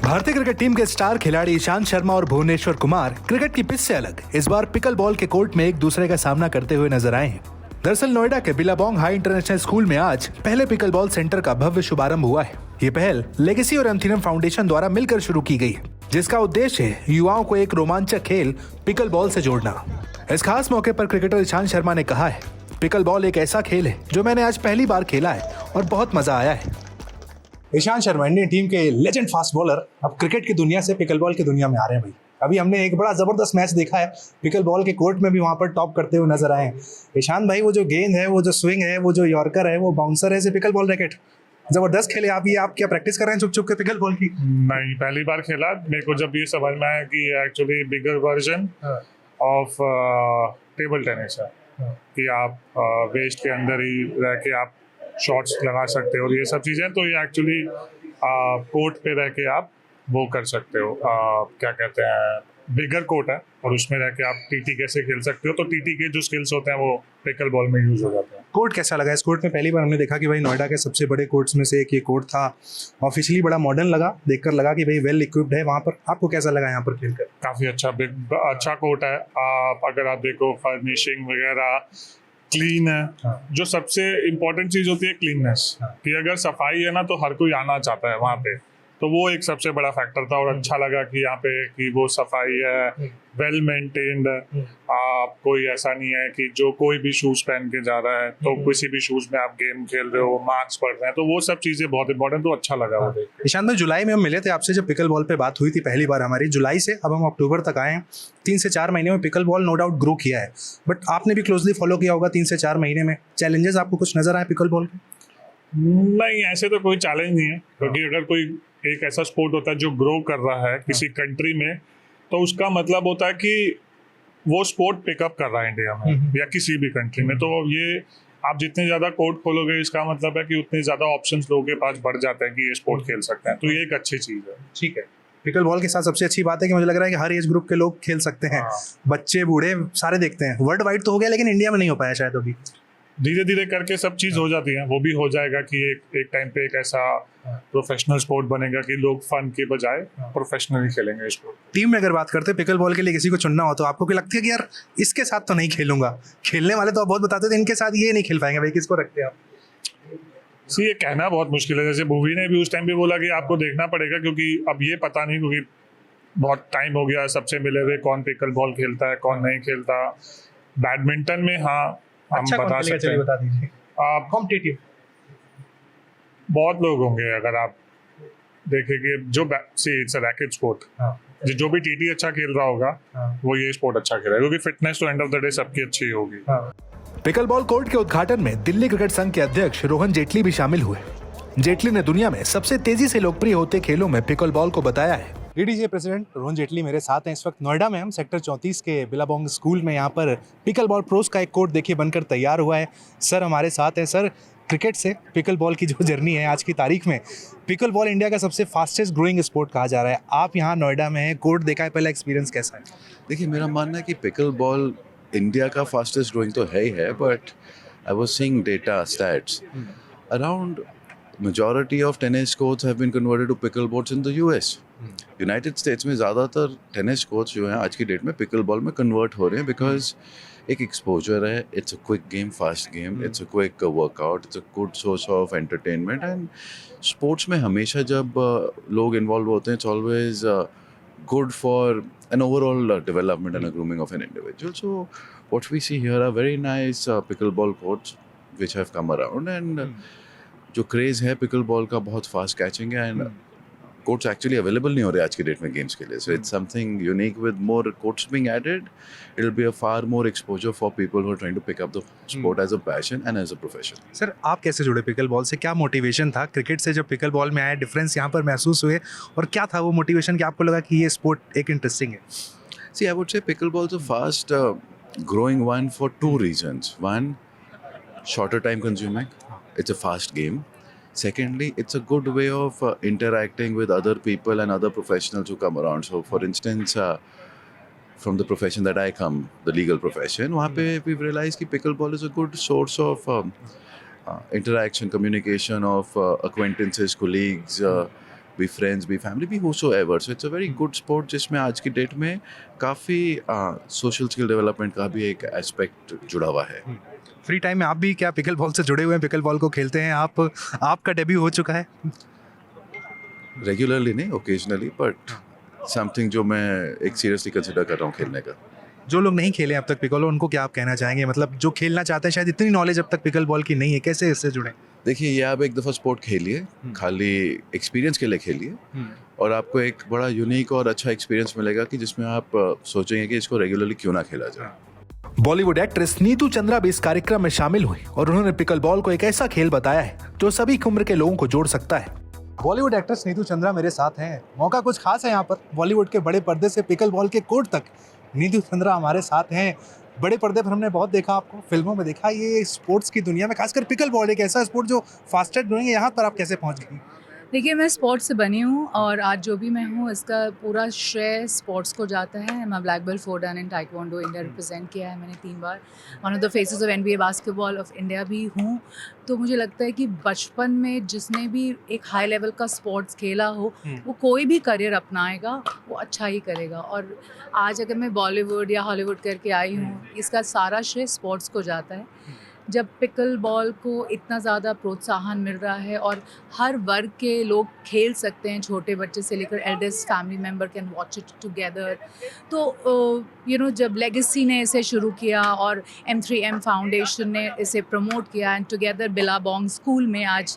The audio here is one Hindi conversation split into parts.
भारतीय क्रिकेट टीम के स्टार खिलाड़ी ईशांत शर्मा और भुवनेश्वर कुमार क्रिकेट की पिच से अलग इस बार पिकल बॉल के कोर्ट में एक दूसरे का सामना करते हुए नजर आए हैं। दरअसल नोएडा के बिलाबोंग हाई इंटरनेशनल स्कूल में आज पहले पिकल बॉल सेंटर का भव्य शुभारंभ हुआ है। ये पहल लेगेसी और एंथीनम फाउंडेशन द्वारा मिलकर शुरू की गई है, जिसका उद्देश्य है युवाओं को एक रोमांचक खेल पिकल बॉल से जोड़ना। इस खास मौके पर क्रिकेटर ईशांत शर्मा ने कहा है, पिकल बॉल एक ऐसा खेल है जो मैंने आज पहली बार खेला है और बहुत मजा आया है। ईशांत शर्मा इंडियन टीम के लेजेंड फास्ट बॉलर अब क्रिकेट की दुनिया से पिकल बॉल की दुनिया में आ रहे हैं। भाई अभी हमने एक बड़ा जबरदस्त मैच देखा है, पिकल बॉल के कोर्ट में भी वहां पर टॉप करते हुए नजर आए हैं। ईशांत भाई, वो जो गेंद है, वो जो स्विंग है, वो जो यॉर्कर है, वो बाउंसर है, पिकल बॉल रैकेट जबरदस्त खेले आप। ये आप क्या प्रैक्टिस कर रहे हैं छुप छुप के पिकल बॉल की? नहीं, पहली बार खेला। मेरे को जब ये समझ में आया कि actually bigger version of table tennis है कि आप वेस्ट के अंदर ही रह के आप शॉट्स लगा सकते हो और ये सब चीज़ें, तो ये एक्चुअली कोर्ट पे रह के आप वो कर सकते हो। क्या कहते हैं, बिगर कोर्ट है और उसमें रह के आप टीटी कैसे खेल सकते हो, तो टीटी के जो स्किल्स होते हैं वो पिकल बॉल में यूज हो जाते हैं। कोर्ट कैसा लगा? इस कोर्ट में पहली बार हमने देखा कि भाई नोएडा के सबसे बड़े कोर्ट्स में से एक ये कोर्ट था। ऑफिशियली बड़ा मॉडर्न लगा, देखकर लगा कि भाई वेल इक्विप्ड है। वहाँ पर आपको कैसा लगा यहाँ पर खेलकर? काफ़ी अच्छा कोर्ट है। अगर आप देखो फर्निशिंग वगैरह क्लीन है। जो सबसे इम्पोर्टेंट चीज़ होती है क्लीननेस, कि अगर सफाई है ना तो हर कोई आना चाहता है वहाँ पे, तो वो एक सबसे बड़ा फैक्टर था। और अच्छा लगा कि यहाँ पे कि वो सफाई है, वेल मेंटेन्ड है। कोई ऐसा नहीं है कि जो कोई भी शूज पहन के जा रहा है तो किसी भी शूज में आप गेम खेल रहे हो, मार्क्स पढ़ रहे हैं, तो वो सब चीज़ें बहुत इंपॉर्टेंट, तो अच्छा लगा वो देख। ईशांत भाई, जुलाई में हम मिले थे आपसे जब पिकल बॉल पे बात हुई थी पहली बार हमारी। जुलाई से अब हम अक्टूबर तक आए हैं। 3 से 4 महीने में pickle ball no doubt grow किया है, बट आपने भी क्लोजली फॉलो किया होगा 3 से 4 महीने में। चैलेंजेस आपको कुछ नजर आए पिकल बॉल के? नहीं, ऐसे तो कोई चैलेंज नहीं है, क्योंकि अगर कोई एक ऐसा स्पोर्ट होता है जो ग्रो कर रहा है किसी कंट्री में, तो उसका मतलब होता है कि वो स्पोर्ट पिकअप कर रहा है इंडिया में या किसी भी कंट्री में। तो ये आप जितने ज़्यादा कोर्ट खोलोगे, इसका मतलब है कि उतने ज़्यादा ऑप्शंस लोगों के पास बढ़ जाते हैं कि ये स्पोर्ट खेल सकते हैं। तो ये एक अच्छी चीज़ है। ठीक है। पिकल बॉल के साथ सबसे अच्छी बात है कि मुझे लग रहा है कि हर एज ग्रुप के लोग खेल सकते हैं। बच्चे बूढ़े सारे देखते हैं। वर्ल्ड वाइड तो हो गया, लेकिन इंडिया में नहीं हो पाया शायद अभी। धीरे धीरे करके सब चीज़ हो जाती है। वो भी हो जाएगा कि एक टाइम पे एक ऐसा प्रोफेशनल स्पोर्ट बनेगा कि लोग फन के बजाय प्रोफेशनली खेलेंगे इसको। टीम में अगर बात करते हैं पिकल बॉल के लिए किसी को चुनना हो, तो आपको क्या लगता है कि यार इसके साथ तो नहीं खेलूंगा? खेलने वाले तो आप बहुत बताते थे इनके साथ ये नहीं खेल पाएंगे, भाई किसको रखते हैं आप? ये कहना बहुत मुश्किल है। जैसे भूवी ने भी उस टाइम पे बोला कि आपको देखना पड़ेगा, क्योंकि अब ये पता नहीं, क्योंकि बहुत टाइम हो गया सबसे मिले हुए, कौन पिकल बॉल खेलता है कौन नहीं खेलता। बैडमिंटन में हाँ हम बता सकते हैं। बता दीजिए। कॉम्पिटिटिव बहुत लोग होंगे। अगर आप देखेंगे जो इट्स अ रैकेट स्पोर्ट, जो भी टीटी अच्छा खेल रहा होगा वो ये स्पोर्ट अच्छा खेल रहा है, क्योंकि फिटनेस तो एंड ऑफ द डे सबकी अच्छी होगी। पिकल बॉल कोर्ट के उद्घाटन में दिल्ली क्रिकेट संघ के अध्यक्ष रोहन जेटली भी शामिल हुए। जेटली ने दुनिया में सबसे तेजी से लोकप्रिय होते खेलों में पिकल बॉल को बताया है। डीडीजे प्रेसिडेंट रोहन जेटली मेरे साथ हैं। इस वक्त नोएडा में हम सेक्टर 34 के बिलाबोंग स्कूल में यहाँ पर पिकल बॉल प्रोस का एक कोर्ट देखिए बनकर तैयार हुआ है। सर हमारे साथ हैं। सर, क्रिकेट से पिकल बॉल की जो जर्नी है आज की तारीख में, पिकल बॉल इंडिया का सबसे फास्टेस्ट ग्रोइंग स्पोर्ट कहा जा रहा है। आप यहाँ नोएडा में हैं, कोर्ट देखा है, पहला एक्सपीरियंस कैसा है? देखिए, मेरा मानना है कि पिकल बॉल इंडिया का फास्टेस्ट ग्रोइंग तो है ही है, but I was seeing data stats around majority of tennis courts have been converted to pickle boards in the US. United states में ज़्यादातर टेनिस कोर्ट्स जो हैं आज की डेट में पिकल बॉल में कन्वर्ट हो रहे हैं, बिकॉज एक एक्सपोजर है, it's a quick game, fast game, it's a quick workout, it's a good source of entertainment. And sports में हमेशा जब लोग इन्वॉल्व होते हैं, it's always good for an overall development and a grooming of an individual. So what we see here are very nice pickleball courts which have come around, and जो क्रेज़ है पिकल बॉल का बहुत फास्ट कैचिंग है, एंड कोर्ट्स एक्चुअली अवेलेबल नहीं हो रहे आज की डेट में गेम्स के लिए। So it's something unique with more courts being added. It will be a far more exposure for people who are trying to pick up the sport as a passion and as a profession. Sir, आप कैसे जुड़े पिकल बॉल से? क्या मोटिवेशन था क्रिकेट से जब पिकल बॉल में आया? डिफरेंस यहाँ पर महसूस हुए, और क्या था वो मोटिवेशन कि आपको लगा कि ये स्पोर्ट एक इंटरेस्टिंग है? See, I would say pickleball is a fast growing one for two reasons. One, shorter time consuming. It's a fast game. Secondly, it's a good way of interacting with other people and other professionals who come around. So, for instance, from the profession that I come, the legal profession, वहाँ पे we've realized कि pickleball is a good source of interaction, communication of acquaintances, colleagues, be friends, be family, be whosoever. So it's a very good sport जिसमें आज की डेट में काफ़ी social skill development का भी एक aspect जुड़ा हुआ है. फ्री टाइम में आप भी क्या पिकल बॉल से जुड़े हुए हैं, पिकल बॉल को खेलते हैं आप? आपका डेब्यू हो चुका है? Regularly नहीं, occasionally, but something जो मैं एक seriously consider कर रहा हूँ खेलने का. जो लोग नहीं खेले अब तक पिकल, उनको क्या आप कहना चाहेंगे? मतलब जो खेलना चाहते हैं, शायद इतनी नॉलेज अब तक पिकल बॉल की नहीं है, कैसे इससे जुड़े? देखिए, ये आप एक दफ़ा स्पोर्ट खेलिए, खाली एक्सपीरियंस के लिए खेलिए, और आपको एक बड़ा यूनिक और अच्छा एक्सपीरियंस मिलेगा कि जिसमें आप सोचेंगे कि इसको रेगुलरली क्यों ना खेला जाए. बॉलीवुड एक्ट्रेस नीतू चंद्रा भी इस कार्यक्रम में शामिल हुई और उन्होंने पिकल बॉल को एक ऐसा खेल बताया है जो सभी उम्र के लोगों को जोड़ सकता है. बॉलीवुड एक्ट्रेस नीतू चंद्रा मेरे साथ हैं. मौका कुछ खास है यहाँ पर. बॉलीवुड के बड़े पर्दे से पिकल बॉल के कोर्ट तक नीतू चंद्रा हमारे साथ हैं. बड़े पर्दे पर हमने बहुत देखा, आपको फिल्मों में देखा. ये स्पोर्ट्स की दुनिया में खासकर पिकल बॉल एक ऐसा स्पोर्ट जो फास्टेस्ट ग्रोइंग है, यहाँ पर आप कैसे पहुँच गई? देखिए, मैं स्पोर्ट्स से बनी हूँ और आज जो भी मैं हूँ इसका पूरा श्रेय स्पोर्ट्स को जाता है. मैं black belt 4 dan in taekwondo, India represent किया है मैंने 3 बार. One of the faces of NBA basketball of India भी हूँ. तो मुझे लगता है कि बचपन में जिसने भी एक हाई लेवल का स्पोर्ट्स खेला हो, वो कोई भी करियर अपनाएगा वो अच्छा ही करेगा. और आज अगर मैं बॉलीवुड या हॉलीवुड करके आई हूँ, इसका सारा श्रेय स्पोर्ट्स को जाता है. जब पिकल बॉल को इतना ज़्यादा प्रोत्साहन मिल रहा है और हर वर्ग के लोग खेल सकते हैं, छोटे बच्चे से लेकर eldest family member can watch it together. तो जब लेगेसी ने इसे शुरू किया और M3M फाउंडेशन ने इसे प्रमोट किया एंड टुगेदर बिलाबोंग स्कूल में आज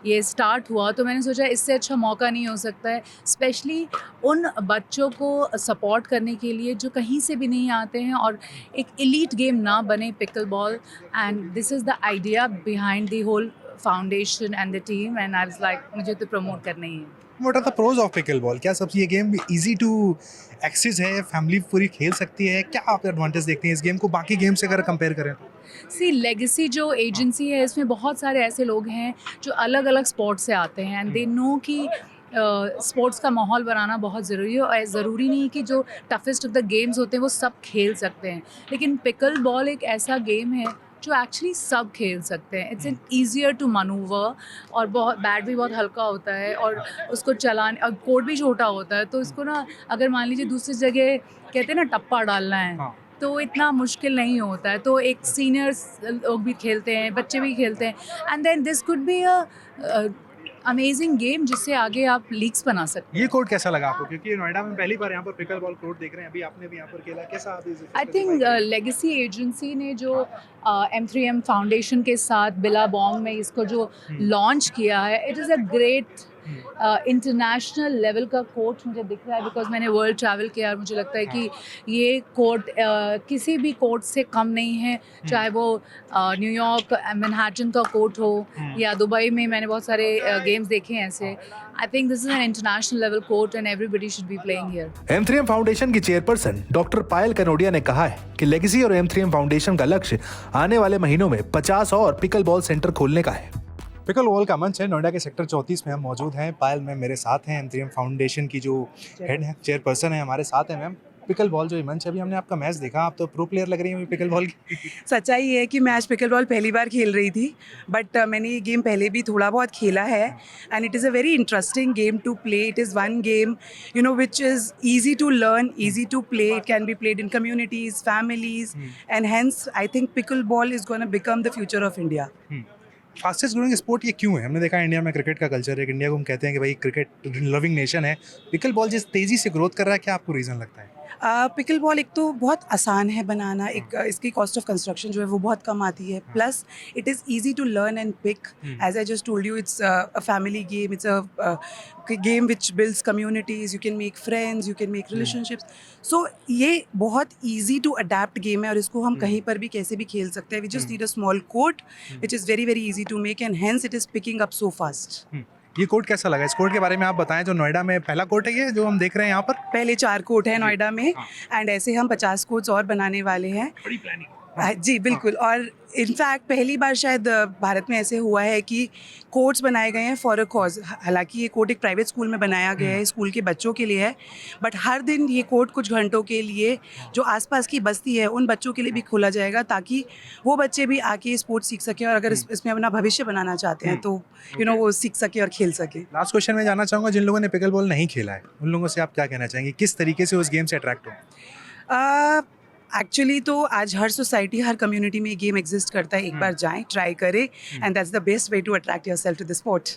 ये स्टार्ट हुआ, तो मैंने सोचा इससे अच्छा मौका नहीं हो सकता है, स्पेशली उन बच्चों को सपोर्ट करने के लिए जो कहीं से भी नहीं आते हैं और एक एलीट गेम ना बने pickle ball. And this is the idea behind the whole foundation and the team, and I was like, मुझे तो प्रमोट करना ही है. What are the pros of pickle ball? क्या सबसे ये गेम इजी टू एक्सेस है, फैमिली पूरी खेल सकती है? क्या आप एडवांटेज देखते हैं इस गेम को बाकी गेम से अगर कंपेयर करें तो? सी लेगेसी जो एजेंसी है, इसमें बहुत सारे ऐसे लोग हैं जो अलग अलग स्पोर्ट्स से आते हैं एंड दे नो कि स्पोर्ट्स का माहौल बनाना बहुत ज़रूरी है. और ज़रूरी नहीं कि जो टफेस्ट ऑफ द गेम्स होते हैं वो सब खेल सकते हैं, लेकिन पिकल बॉल एक ऐसा गेम है जो एक्चुअली सब खेल सकते हैं. It's an easier to manoeuvre और बहुत बैट भी बहुत हल्का होता है और उसको चलाने, और कोर्ट भी छोटा होता है, तो इसको ना अगर मान लीजिए दूसरी जगह कहते हैं ना टप्पा डालना है, तो इतना मुश्किल नहीं होता है. तो एक सीनियर्स लोग भी खेलते हैं, बच्चे भी खेलते हैं, and then this could be a amazing game जिससे आगे आप लीग्स बना सकते हैं. ये कोर्ट कैसा लगा आपको? क्योंकि नोएडा में पहली बार यहाँ पर पिकल बॉल कोर्ट देख रहे हैं, अभी आपने भी यहाँ पर खेला, कैसा आप इस? आई थिंक लेगेसी एजेंसी ने जो M3M फाउंडेशन के साथ बिलाबोंग में इसको जो लॉन्च किया है, it is a great international level का कोर्ट मुझे दिख रहा है, बिकॉज मैंने वर्ल्ड ट्रैवल किया और मुझे लगता है कि ये कोर्ट किसी भी कोर्ट से कम नहीं है, चाहे वो न्यूयॉर्क मैनहट्टन का कोर्ट हो या दुबई में मैंने बहुत सारे गेम्स देखे हैं ऐसे. I think this is an international level court and everybody should be playing here. M3M foundation की चेयरपर्सन डॉक्टर पायल कनोडिया ने कहा है कि लेगेसी और M3M फाउंडेशन का लक्ष्य आने वाले महीनों में 50 और पिकल बॉल सेंटर खोलने का है. पिकल बॉल का मंच है नोएडा के सेक्टर 34 में हम मौजूद हैं. पायल मैम मेरे साथ हैं, M3M फाउंडेशन की जो हेड है, चेयरपर्सन है, हमारे साथ हैं. मैम, पिकल बॉल जो मंच है, अभी हमने आपका मैच देखा, आप तो प्रो प्लेयर लग रही हैं पिकल बॉल की. सच्चाई है कि मैं आज पिकल बॉल पहली बार खेल रही थी, बट मैंने ये गेम पहले भी थोड़ा बहुत खेला है and it is a very interesting game to play. It is one game which is easy to learn, easy to play. It can be played in communities, families, and hence I think pickle ball is gonna become the future of India. Fastest growing sport ये क्यों है? हमने देखा इंडिया में क्रिकेट का कल्चर है, इंडिया को हम कहते हैं कि भाई क्रिकेट लविंग नेशन है. पिकल बॉल जिस तेज़ी से ग्रोथ कर रहा है, क्या आपको रीज़न लगता है? पिकल बॉल एक तो बहुत आसान है बनाना, एक इसकी कॉस्ट ऑफ कंस्ट्रक्शन जो है वो बहुत कम आती है, plus it is easy to learn and pick. As I just told you, it's a family game, it's a game which builds communities, you can make friends, you can make relationships. So ये बहुत ईजी टू अडेप्ट गेम है और इसको हम कहीं पर भी कैसे भी खेल सकते हैं. We just need a small court which is very very easy to make and hence it is picking up so fast. ये कोर्ट कैसा लगा? इस कोर्ट के बारे में आप बताएं, जो नोएडा में पहला कोर्ट है ये जो हम देख रहे हैं यहाँ पर. पहले 4 कोर्ट है नोएडा में एंड ऐसे हम 50 कोर्ट्स और बनाने वाले हैं. बड़ी प्लानिंग. जी बिल्कुल। और इनफैक्ट पहली बार शायद भारत में ऐसे हुआ है कि कोर्ट्स बनाए गए हैं फॉर अ कॉज। हालांकि ये कोर्ट एक प्राइवेट स्कूल में बनाया गया है, स्कूल के बच्चों के लिए है, बट हर दिन ये कोर्ट कुछ घंटों के लिए जो आसपास की बस्ती है उन बच्चों के लिए भी खोला जाएगा, ताकि वो बच्चे भी आके स्पोर्ट्स सीख सकें और अगर इसमें अपना भविष्य बनाना चाहते हैं तो वो सीख सके और खेल सके। लास्ट क्वेश्चन मैं जानना चाहूँगा, जिन लोगों ने पिकल बॉल नहीं खेला है उन लोगों से आप क्या कहना चाहेंगे, किस तरीके से उस गेम से अट्रैक्ट हो? एक्चुअली तो आज हर सोसाइटी, हर कम्युनिटी में ये गेम एग्जिस्ट करता है। एक बार जाएं, ट्राई करें, and that's the best way to attract yourself to the sport.